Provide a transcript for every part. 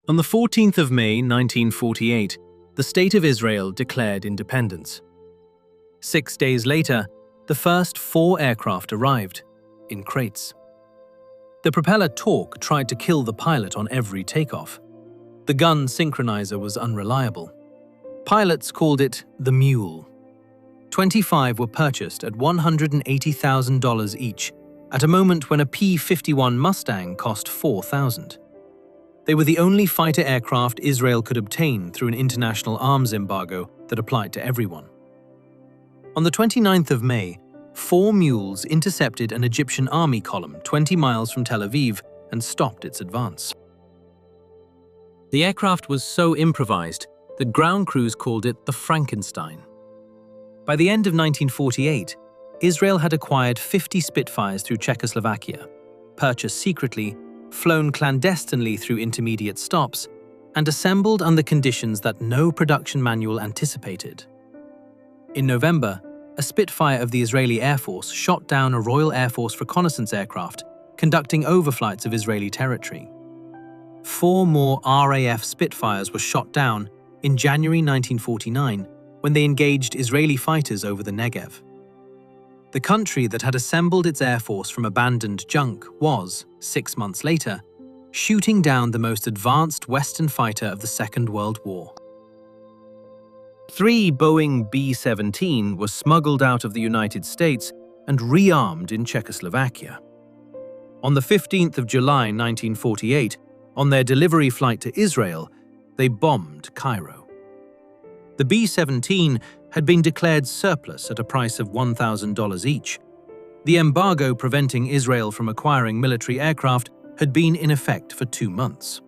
On the 14th of May 1948, the State of Israel declared independence. 6 days later, the first 4 aircraft arrived, in crates. The propeller torque tried to kill the pilot on every takeoff. The gun synchronizer was unreliable. Pilots called it the Mule. 25 were purchased at $180,000 each, at a moment when a P-51 Mustang cost $4,000. They were the only fighter aircraft Israel could obtain through an international arms embargo that applied to everyone. On the 29th of May, 4 Mules intercepted an Egyptian army column 20 miles from Tel Aviv and stopped its advance. The aircraft was so improvised that ground crews called it the Frankenstein. By the end of 1948, Israel had acquired 50 Spitfires through Czechoslovakia, purchased secretly, flown clandestinely through intermediate stops, and assembled under conditions that no production manual anticipated. In November, a Spitfire of the Israeli Air Force shot down a Royal Air Force reconnaissance aircraft conducting overflights of Israeli territory. 4 more RAF Spitfires were shot down in January 1949 when they engaged Israeli fighters over the Negev. The country that had assembled its air force from abandoned junk was, 6 months later, shooting down the most advanced Western fighter of the Second World War. 3 Boeing B-17 were smuggled out of the United States and rearmed in Czechoslovakia. On the 15th of July 1948, on their delivery flight to Israel, they bombed Cairo. The B-17 had been declared surplus at a price of $1,000 each. The embargo preventing Israel from acquiring military aircraft had been in effect for 2 months.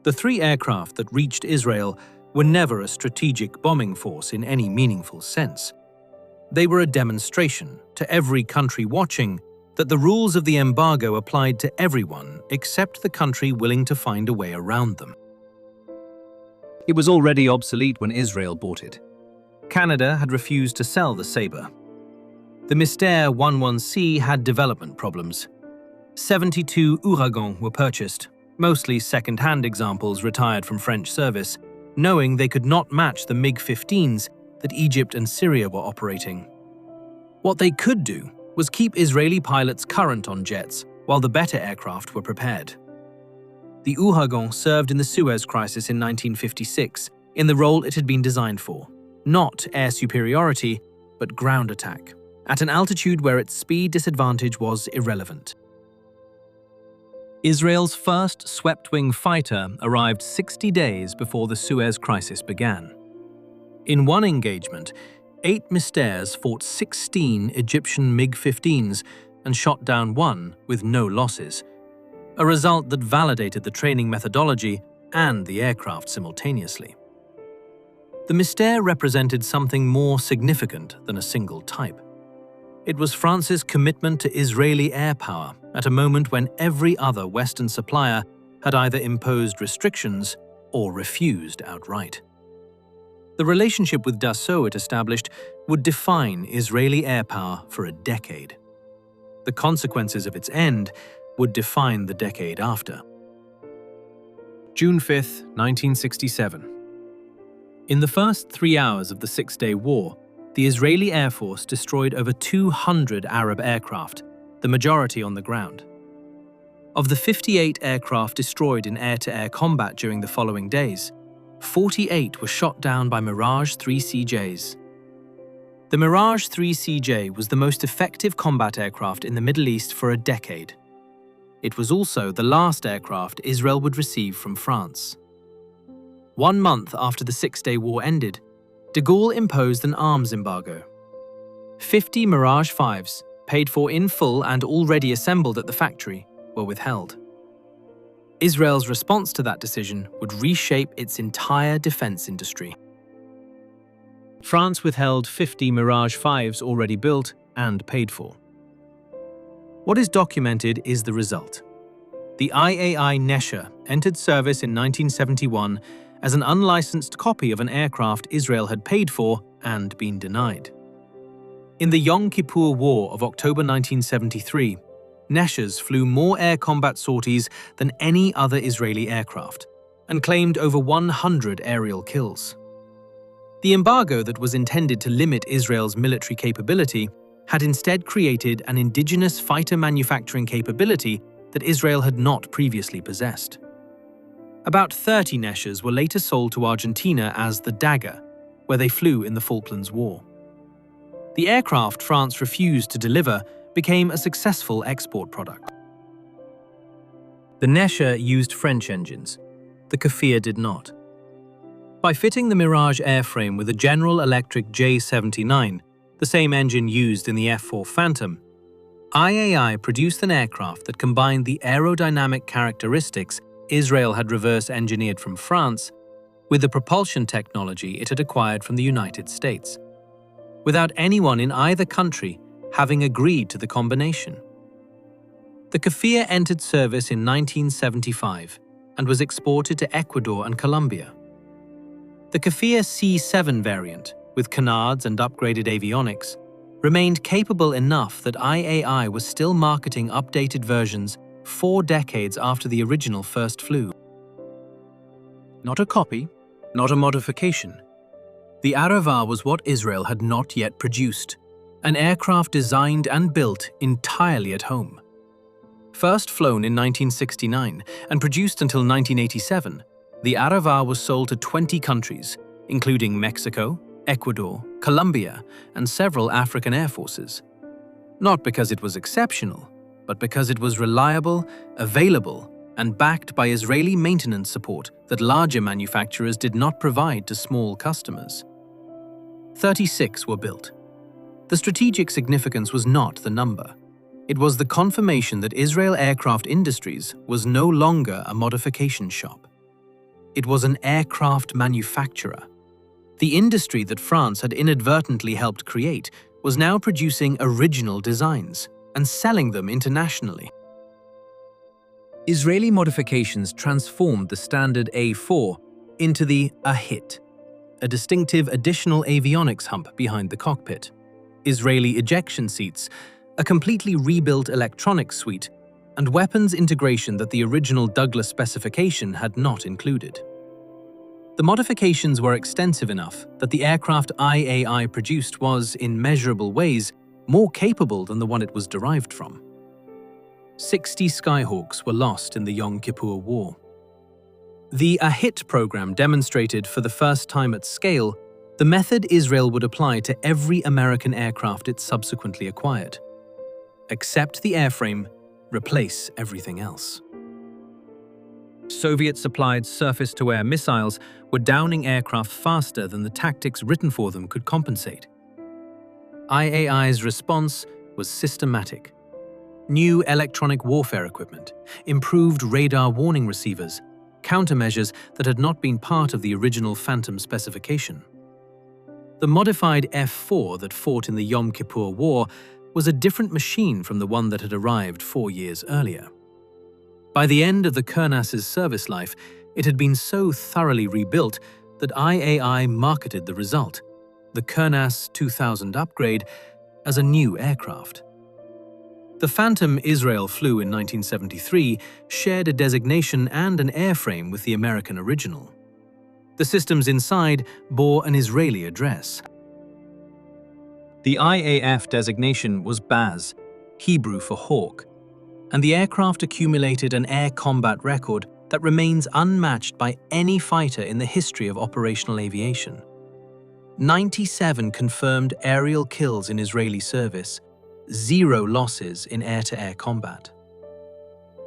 The 3 aircraft that reached Israel were never a strategic bombing force in any meaningful sense. They were a demonstration to every country watching that the rules of the embargo applied to everyone except the country willing to find a way around them. It was already obsolete when Israel bought it. Canada had refused to sell the Sabre. The Mystère 11C had development problems. 72 Ouragans were purchased, mostly second-hand examples retired from French service, knowing they could not match the MiG-15s that Egypt and Syria were operating. What they could do was keep Israeli pilots current on jets while the better aircraft were prepared. The Ouragan served in the Suez Crisis in 1956 in the role it had been designed for, not air superiority, but ground attack, at an altitude where its speed disadvantage was irrelevant. Israel's first swept-wing fighter arrived 60 days before the Suez Crisis began. In one engagement, 8 Mystères fought 16 Egyptian MiG-15s and shot down 1 with no losses, a result that validated the training methodology and the aircraft simultaneously. The Mystère represented something more significant than a single type. It was France's commitment to Israeli air power at a moment when every other Western supplier had either imposed restrictions or refused outright. The relationship with Dassault it established would define Israeli air power for a decade. The consequences of its end would define the decade after. June 5, 1967. In the first 3 hours of the Six-Day War, the Israeli Air Force destroyed over 200 Arab aircraft, the majority on the ground. Of the 58 aircraft destroyed in air-to-air combat during the following days, 48 were shot down by Mirage III CJs. The Mirage III CJ was the most effective combat aircraft in the Middle East for a decade. It was also the last aircraft Israel would receive from France. 1 month after the Six-Day War ended, de Gaulle imposed an arms embargo. 50 Mirage 5s, paid for in full and already assembled at the factory, were withheld. Israel's response to that decision would reshape its entire defense industry. France withheld 50 Mirage 5s already built and paid for. What is documented is the result. The IAI Nesher entered service in 1971 as an unlicensed copy of an aircraft Israel had paid for and been denied. In the Yom Kippur War of October 1973, Neshers flew more air combat sorties than any other Israeli aircraft. and claimed over 100 aerial kills. The embargo that was intended to limit Israel's military capability had instead created an indigenous fighter manufacturing capability that Israel had not previously possessed. About 30 Neshers were later sold to Argentina as the Dagger, where they flew in the Falklands War. The aircraft France refused to deliver became a successful export product. The Nesher used French engines. The Kfir did not. By fitting the Mirage airframe with a General Electric J79, the same engine used in the F-4 Phantom, IAI produced an aircraft that combined the aerodynamic characteristics Israel had reverse-engineered from France with the propulsion technology it had acquired from the United States, without anyone in either country having agreed to the combination. The Kfir entered service in 1975 and was exported to Ecuador and Colombia. The Kfir C7 variant, with canards and upgraded avionics, remained capable enough that IAI was still marketing updated versions 4 decades after the original first flew. Not a copy, not a modification. The Arava was what Israel had not yet produced, an aircraft designed and built entirely at home. First flown in 1969 and produced until 1987, the Arava was sold to 20 countries, including Mexico, Ecuador, Colombia, and several African air forces. Not because it was exceptional, but because it was reliable, available, and backed by Israeli maintenance support that larger manufacturers did not provide to small customers. 36 were built. The strategic significance was not the number. It was the confirmation that Israel Aircraft Industries was no longer a modification shop. It was an aircraft manufacturer. The industry that France had inadvertently helped create was now producing original designs and selling them internationally. Israeli modifications transformed the standard A4 into the AHIT, a distinctive additional avionics hump behind the cockpit, Israeli ejection seats, a completely rebuilt electronics suite, and weapons integration that the original Douglas specification had not included. The modifications were extensive enough that the aircraft IAI produced was, in measurable ways, more capable than the one it was derived from. 60 Skyhawks were lost in the Yom Kippur War. The AHIT program demonstrated for the first time at scale the method Israel would apply to every American aircraft it subsequently acquired. Accept the airframe, replace everything else. Soviet-supplied surface-to-air missiles were downing aircraft faster than the tactics written for them could compensate. IAI's response was systematic. New electronic warfare equipment, improved radar warning receivers, countermeasures that had not been part of the original Phantom specification. The modified F-4 that fought in the Yom Kippur War was a different machine from the one that had arrived 4 years earlier. By the end of the Kurnas's service life, it had been so thoroughly rebuilt that IAI marketed the result, the Kurnas 2000 upgrade, as a new aircraft. The Phantom Israel flew in 1973 shared a designation and an airframe with the American original. The systems inside bore an Israeli address. The IAF designation was Baz, Hebrew for Hawk, and the aircraft accumulated an air combat record that remains unmatched by any fighter in the history of operational aviation. 97 confirmed aerial kills in Israeli service, 0 losses in air-to-air combat.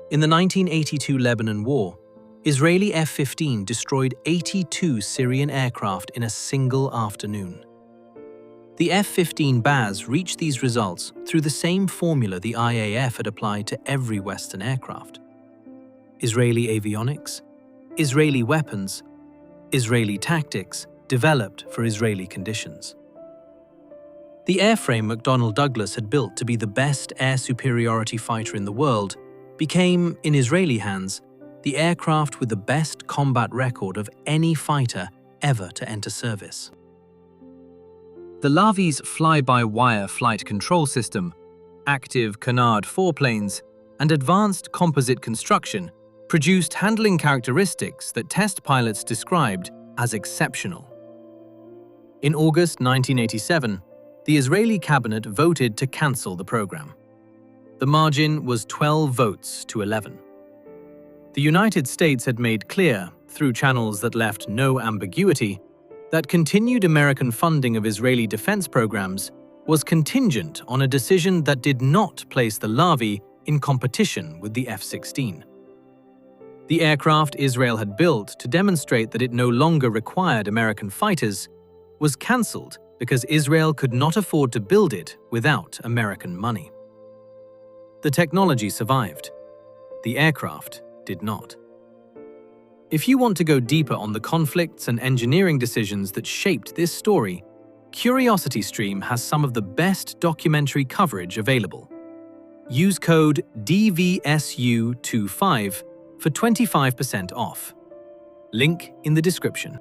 In the 1982 Lebanon War, Israeli F-15 destroyed 82 Syrian aircraft in a single afternoon. The F-15 Baz reached these results through the same formula the IAF had applied to every Western aircraft. Israeli avionics, Israeli weapons, Israeli tactics developed for Israeli conditions. The airframe McDonnell Douglas had built to be the best air superiority fighter in the world became, in Israeli hands, the aircraft with the best combat record of any fighter ever to enter service. The Lavi's fly-by-wire flight control system, active canard foreplanes, and advanced composite construction produced handling characteristics that test pilots described as exceptional. In August 1987, the Israeli cabinet voted to cancel the program. The margin was 12 votes to 11. The United States had made clear, through channels that left no ambiguity, that continued American funding of Israeli defense programs was contingent on a decision that did not place the Lavi in competition with the F-16. The aircraft Israel had built to demonstrate that it no longer required American fighters was cancelled because Israel could not afford to build it without American money. The technology survived. The aircraft did not. If you want to go deeper on the conflicts and engineering decisions that shaped this story, CuriosityStream has some of the best documentary coverage available. Use code DVSU25 for 25% off. Link in the description.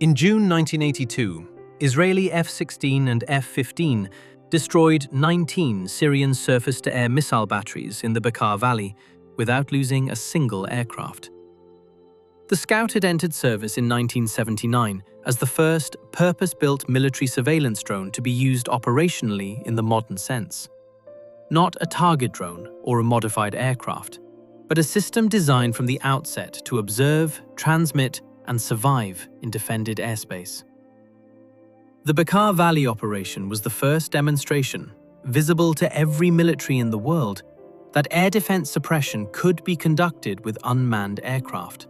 In June 1982, Israeli F-16 and F-15 destroyed 19 Syrian surface-to-air missile batteries in the Bekaa Valley without losing a single aircraft. The Scout had entered service in 1979 as the first purpose-built military surveillance drone to be used operationally in the modern sense. Not a target drone or a modified aircraft, but a system designed from the outset to observe, transmit, and survive in defended airspace. The Bekaa Valley operation was the first demonstration, visible to every military in the world, that air defense suppression could be conducted with unmanned aircraft.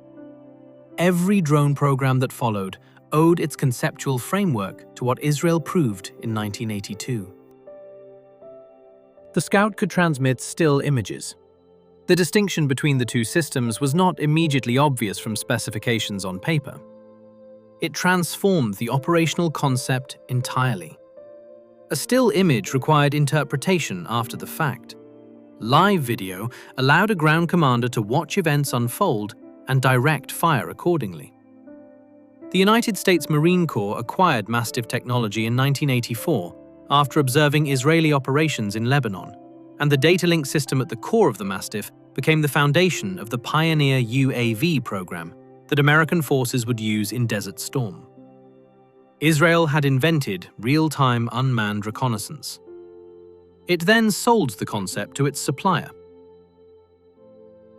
Every drone program that followed owed its conceptual framework to what Israel proved in 1982. The Scout could transmit still images. The distinction between the two systems was not immediately obvious from specifications on paper. It transformed the operational concept entirely. A still image required interpretation after the fact. Live video allowed a ground commander to watch events unfold and direct fire accordingly. The United States Marine Corps acquired Mastiff technology in 1984 after observing Israeli operations in Lebanon, and the data link system at the core of the Mastiff became the foundation of the Pioneer UAV program that American forces would use in Desert Storm. Israel had invented real-time unmanned reconnaissance. It then sold the concept to its supplier.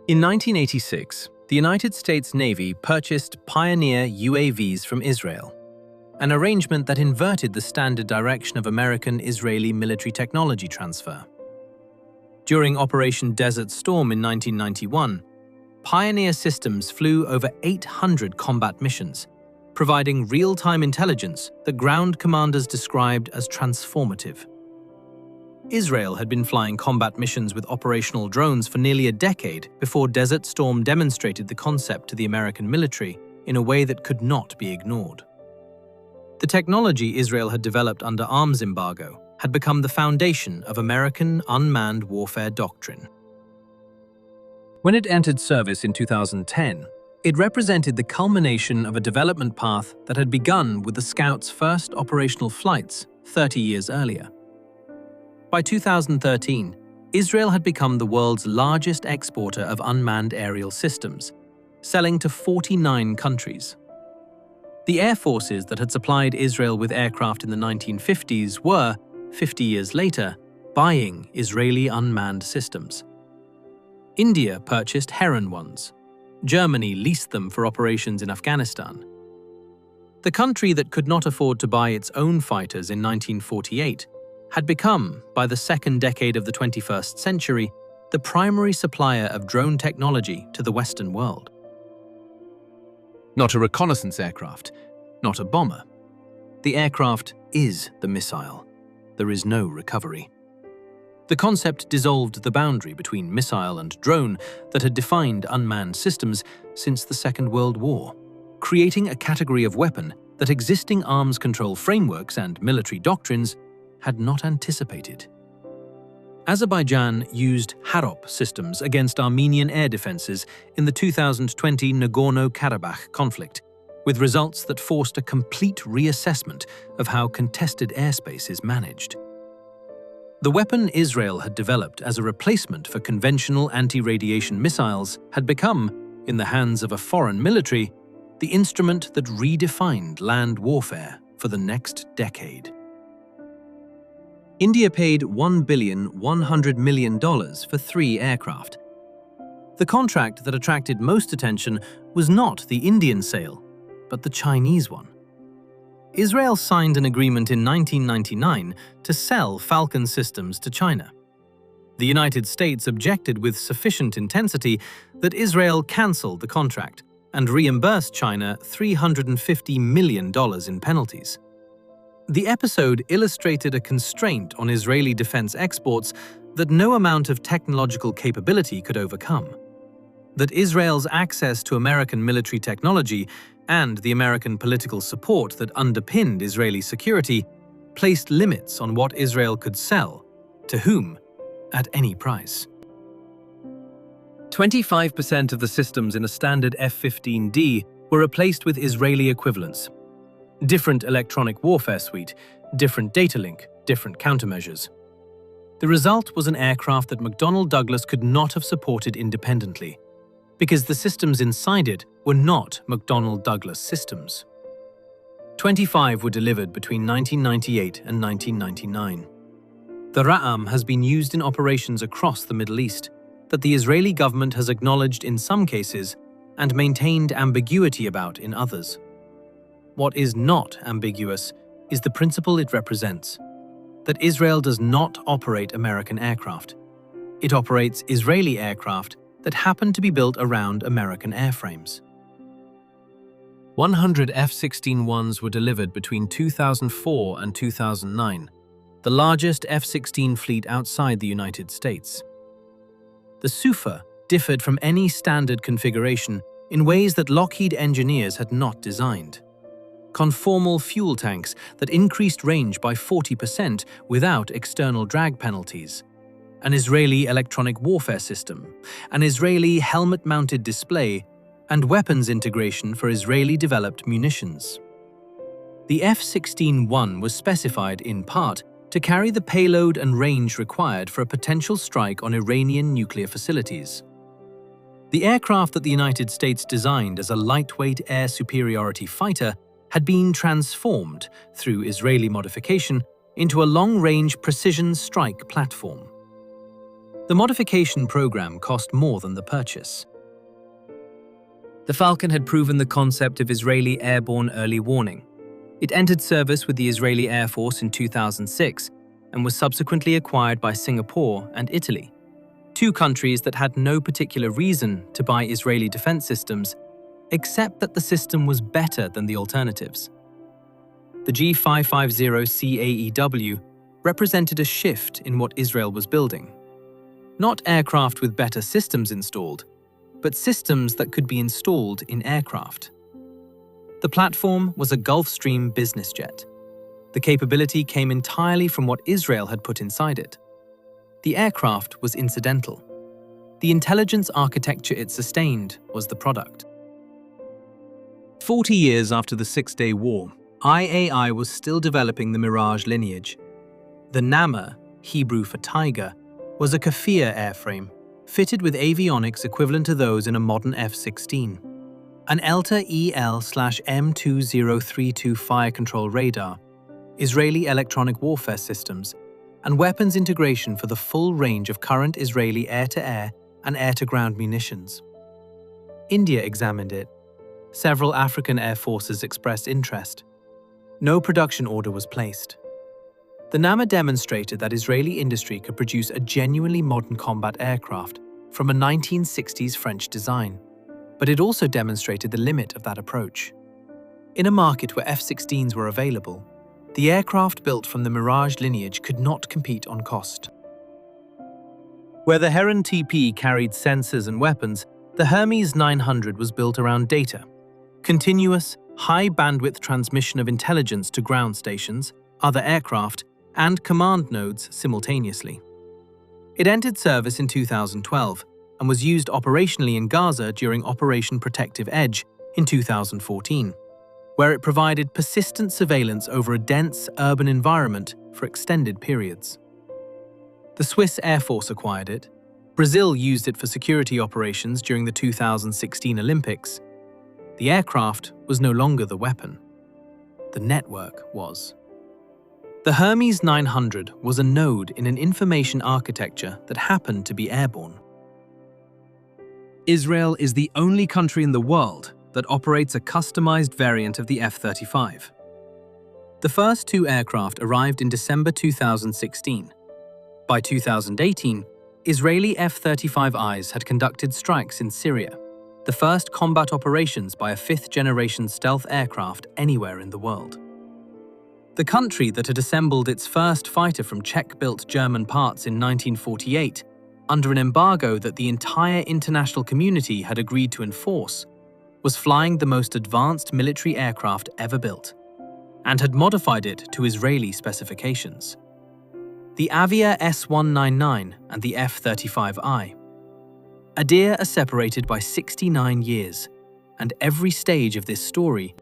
In 1986, the United States Navy purchased Pioneer UAVs from Israel, an arrangement that inverted the standard direction of American-Israeli military technology transfer. During Operation Desert Storm in 1991, Pioneer systems flew over 800 combat missions, providing real-time intelligence that ground commanders described as transformative. Israel had been flying combat missions with operational drones for nearly a decade before Desert Storm demonstrated the concept to the American military in a way that could not be ignored. The technology Israel had developed under arms embargo had become the foundation of American unmanned warfare doctrine. When it entered service in 2010, it represented the culmination of a development path that had begun with the Scout's first operational flights 30 years earlier. By 2013, Israel had become the world's largest exporter of unmanned aerial systems, selling to 49 countries. The air forces that had supplied Israel with aircraft in the 1950s were, 50 years later, buying Israeli unmanned systems. India purchased Heron ones. Germany leased them for operations in Afghanistan. The country that could not afford to buy its own fighters in 1948 had become, by the second decade of the 21st century, the primary supplier of drone technology to the Western world. Not a reconnaissance aircraft, not a bomber. The aircraft is the missile. There is no recovery. The concept dissolved the boundary between missile and drone that had defined unmanned systems since the Second World War, creating a category of weapon that existing arms control frameworks and military doctrines had not anticipated. Azerbaijan used Harop systems against Armenian air defenses in the 2020 Nagorno-Karabakh conflict, with results that forced a complete reassessment of how contested airspace is managed. The weapon Israel had developed as a replacement for conventional anti-radiation missiles had become, in the hands of a foreign military, the instrument that redefined land warfare for the next decade. India paid $1.1 billion for 3 aircraft. The contract that attracted most attention was not the Indian sale, but the Chinese one. Israel signed an agreement in 1999 to sell Falcon systems to China. The United States objected with sufficient intensity that Israel cancelled the contract and reimbursed China $350 million in penalties. The episode illustrated a constraint on Israeli defense exports that no amount of technological capability could overcome. That Israel's access to American military technology and the American political support that underpinned Israeli security placed limits on what Israel could sell, to whom, at any price. 25% of the systems in a standard F-15D were replaced with Israeli equivalents. Different electronic warfare suite, different data link, different countermeasures. The result was an aircraft that McDonnell Douglas could not have supported independently, because the systems inside it were not McDonnell Douglas systems. 25 were delivered between 1998 and 1999. The Ra'am has been used in operations across the Middle East that the Israeli government has acknowledged in some cases and maintained ambiguity about in others. What is not ambiguous is the principle it represents, that Israel does not operate American aircraft. It operates Israeli aircraft that happen to be built around American airframes. 100 F-16s were delivered between 2004 and 2009, the largest F-16 fleet outside the United States. The Sufa differed from any standard configuration in ways that Lockheed engineers had not designed. Conformal fuel tanks that increased range by 40% without external drag penalties, an Israeli electronic warfare system, an Israeli helmet-mounted display, and weapons integration for Israeli-developed munitions. The F-16I was specified, in part, to carry the payload and range required for a potential strike on Iranian nuclear facilities. The aircraft that the United States designed as a lightweight air superiority fighter had been transformed, through Israeli modification, into a long-range precision strike platform. The modification program cost more than the purchase. The Falcon had proven the concept of Israeli airborne early warning. It entered service with the Israeli Air Force in 2006 and was subsequently acquired by Singapore and Italy, 2 countries that had no particular reason to buy Israeli defense systems, except that the system was better than the alternatives. The G550 CAEW represented a shift in what Israel was building. Not aircraft with better systems installed, but systems that could be installed in aircraft. The platform was a Gulfstream business jet. The capability came entirely from what Israel had put inside it. The aircraft was incidental. The intelligence architecture it sustained was the product. 40 years after the Six-Day War, IAI was still developing the Mirage lineage. The Nesher, Hebrew for tiger, was a Kfir airframe, fitted with avionics equivalent to those in a modern F-16. An ELTA EL/M2032 fire control radar, Israeli electronic warfare systems, and weapons integration for the full range of current Israeli air-to-air and air-to-ground munitions. India examined it. Several African air forces expressed interest. No production order was placed. The Nesher demonstrated that Israeli industry could produce a genuinely modern combat aircraft from a 1960s French design, but it also demonstrated the limit of that approach. In a market where F-16s were available, the aircraft built from the Mirage lineage could not compete on cost. Where the Heron TP carried sensors and weapons, the Hermes 900 was built around data. Continuous, high-bandwidth transmission of intelligence to ground stations, other aircraft, and command nodes simultaneously. It entered service in 2012 and was used operationally in Gaza during Operation Protective Edge in 2014, where it provided persistent surveillance over a dense urban environment for extended periods. The Swiss Air Force acquired it. Brazil used it for security operations during the 2016 Olympics. The aircraft was no longer the weapon. The network was. The Hermes 900 was a node in an information architecture that happened to be airborne. Israel is the only country in the world that operates a customized variant of the F-35. The first two aircraft arrived in December 2016. By 2018, Israeli F-35Is had conducted strikes in Syria, the first combat operations by a fifth-generation stealth aircraft anywhere in the world. The country that had assembled its first fighter from Czech-built German parts in 1948, under an embargo that the entire international community had agreed to enforce, was flying the most advanced military aircraft ever built, and had modified it to Israeli specifications. The Avia S-199 and the F-35I Adir are separated by 69 years, and every stage of this story